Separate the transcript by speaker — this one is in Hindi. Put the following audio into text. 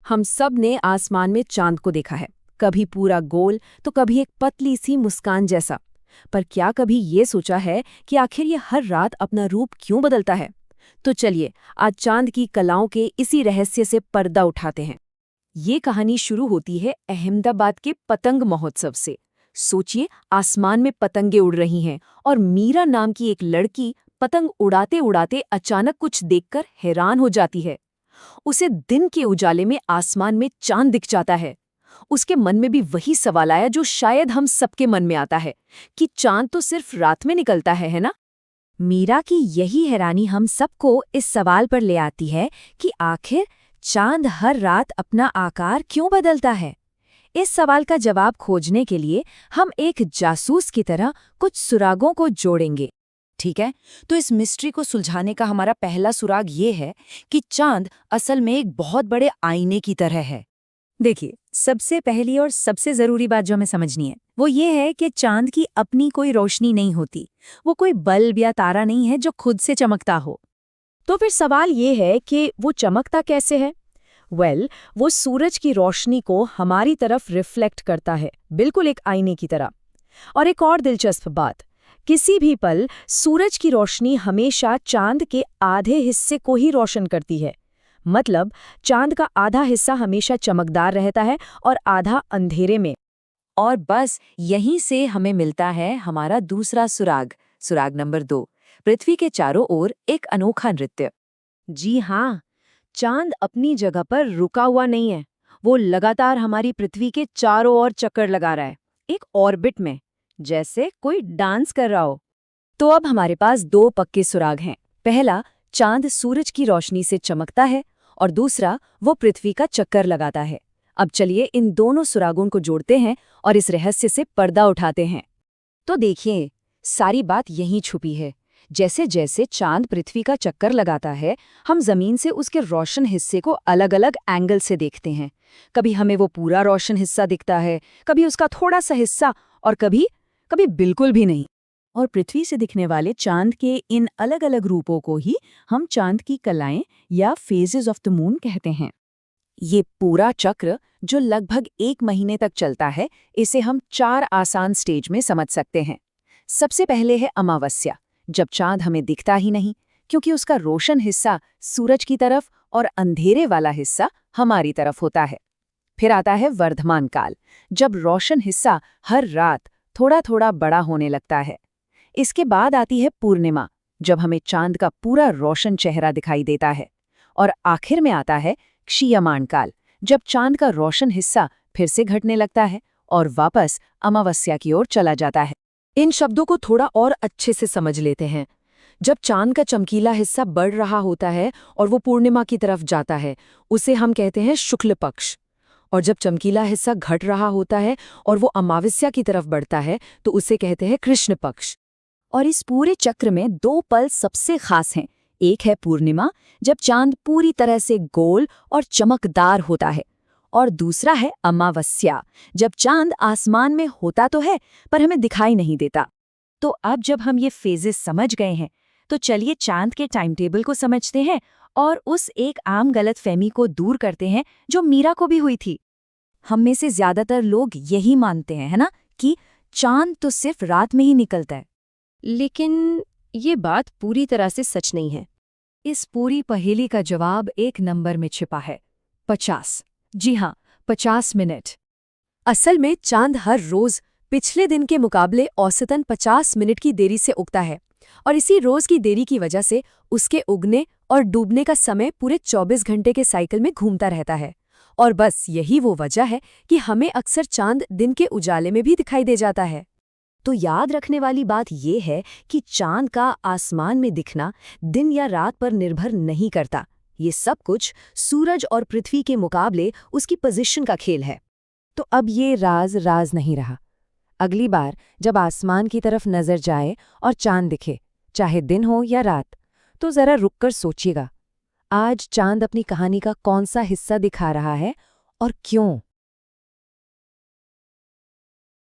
Speaker 1: हम सब ने आसमान में चांद को देखा है, कभी पूरा गोल तो कभी एक पतली सी मुस्कान जैसा। पर क्या कभी ये सोचा है कि आखिर ये हर रात अपना रूप क्यों बदलता है? तो चलिए आज चांद की कलाओं के इसी रहस्य से पर्दा उठाते हैं। ये कहानी शुरू होती है अहमदाबाद के पतंग महोत्सव से। सोचिए, आसमान में पतंगे उड़ रही हैं और मीरा नाम की एक लड़की पतंग उड़ाते उड़ाते अचानक कुछ देखकर हैरान हो जाती है। उसे दिन के उजाले में आसमान में चांद दिख जाता है। उसके मन में भी वही सवाल आया जो शायद हम सबके मन में आता है कि चांद तो सिर्फ रात में निकलता है ना?
Speaker 2: मीरा की यही हैरानी हम सबको इस सवाल पर ले आती है कि आखिर चांद हर रात अपना आकार क्यों बदलता है। इस सवाल का जवाब खोजने के लिए हम एक जासूस की तरह कुछ सुरागों को जोड़ेंगे।
Speaker 3: ठीक है, तो इस मिस्ट्री को सुलझाने का हमारा पहला सुराग ये है कि चांद असल में एक बहुत बड़े आईने की तरह है।
Speaker 2: देखिए, सबसे पहली और सबसे जरूरी बात जो हमें समझनी है वो ये है कि चांद की अपनी कोई रोशनी नहीं होती। वो कोई बल्ब या तारा नहीं है जो खुद से चमकता हो।
Speaker 1: तो फिर सवाल ये है कि वो चमकता कैसे है? वो सूरज की रोशनी को हमारी तरफ रिफ्लेक्ट करता है, बिल्कुल एक आईने की तरह। और एक और दिलचस्प बात, किसी भी पल सूरज की रोशनी हमेशा चांद के आधे हिस्से को ही रोशन करती है। मतलब चांद का आधा हिस्सा हमेशा चमकदार रहता है और आधा अंधेरे में।
Speaker 3: और बस यहीं से हमें मिलता है हमारा दूसरा सुराग, सुराग नंबर 2, पृथ्वी के चारों ओर एक अनोखा नृत्य।
Speaker 1: जी हाँ, चांद अपनी जगह पर रुका हुआ नहीं है। वो लगातार हमारी पृथ्वी के चारों ओर चक्कर लगा रहा है, एक ऑर्बिट में, जैसे कोई डांस कर रहा हो।
Speaker 2: तो अब हमारे पास दो पक्के सुराग हैं। पहला, चांद सूरज की रोशनी से चमकता है और दूसरा, वो पृथ्वी का चक्कर लगाता है। अब चलिए इन दोनों सुरागों को जोड़ते हैं और इस रहस्य से पर्दा उठाते हैं।
Speaker 3: तो देखिए, सारी बात यहीं छुपी है। जैसे जैसे चांद पृथ्वी का चक्कर लगाता है, हम जमीन से उसके रोशन हिस्से को अलग अलग एंगल से देखते हैं। कभी हमें वो पूरा रोशन हिस्सा दिखता है, कभी उसका थोड़ा सा हिस्सा, और कभी कभी बिल्कुल भी नहीं।
Speaker 2: और पृथ्वी से दिखने वाले चांद के इन अलग अलग रूपों को ही हम चांद की कलाएं या फेजेस ऑफ द मून कहते हैं।
Speaker 3: ये पूरा चक्र जो लगभग 1 महीने तक चलता है, इसे हम 4 आसान स्टेज में समझ सकते हैं। सबसे पहले है अमावस्या, जब चांद हमें दिखता ही नहीं, क्योंकि उसका रोशन हिस्सा सूरज की तरफ और अंधेरे वाला हिस्सा हमारी तरफ होता है। फिर आता है वर्धमान काल, जब रोशन हिस्सा हर रात थोड़ा थोड़ा बड़ा होने लगता है। इसके बाद आती है पूर्णिमा, जब हमें चांद का पूरा रोशन चेहरा दिखाई देता है। और आखिर में आता है क्षीयमाण काल, जब चांद का रोशन हिस्सा फिर से घटने लगता है और वापस अमावस्या की ओर चला जाता है।
Speaker 1: इन शब्दों को थोड़ा और अच्छे से समझ लेते हैं। जब चांद का चमकीला हिस्सा बढ़ रहा होता है और वो पूर्णिमा की तरफ जाता है, उसे हम कहते हैं शुक्ल पक्ष। और जब चमकीला हिस्सा घट रहा होता है और वो अमावस्या की तरफ बढ़ता है, तो उसे कहते हैं कृष्ण पक्ष।
Speaker 2: और इस पूरे चक्र में 2 पल सबसे खास हैं। एक है पूर्णिमा, जब चांद पूरी तरह से गोल और चमकदार होता है, और दूसरा है अमावस्या, जब चांद आसमान में होता तो है पर हमें दिखाई नहीं देता। तो अब जब हम ये फेजेस समझ गए हैं, तो चलिए चांद के टाइम टेबल को समझते हैं और उस एक आम गलतफहमी को दूर करते हैं जो मीरा को भी हुई थी। हम में से ज्यादातर लोग यही मानते हैं, है ना, कि चांद तो सिर्फ रात में ही निकलता है।
Speaker 1: लेकिन ये बात पूरी तरह से सच नहीं है।
Speaker 2: इस पूरी पहेली का जवाब एक नंबर में छिपा है, 50। जी हाँ, 50 मिनट।
Speaker 1: असल में चांद हर रोज पिछले दिन के मुकाबले औसतन 50 मिनट की देरी से उगता है, और इसी रोज की देरी की वजह से उसके उगने और डूबने का समय पूरे 24 घंटे के साइकिल में घूमता रहता है। और बस यही वो वजह है कि हमें अक्सर चांद दिन के उजाले में भी दिखाई दे जाता है।
Speaker 2: तो याद रखने वाली बात ये है कि चांद का आसमान में दिखना दिन या रात पर निर्भर नहीं करता। ये सब कुछ सूरज और पृथ्वी के मुकाबले उसकी पोजीशन का खेल है।
Speaker 3: तो अब ये राज राज नहीं रहा। अगली बार जब आसमान की तरफ नजर जाए और चांद दिखे, चाहे दिन हो या रात, तो जरा रुककर सोचिएगा, आज चांद अपनी कहानी का कौन सा हिस्सा दिखा रहा है और क्यों।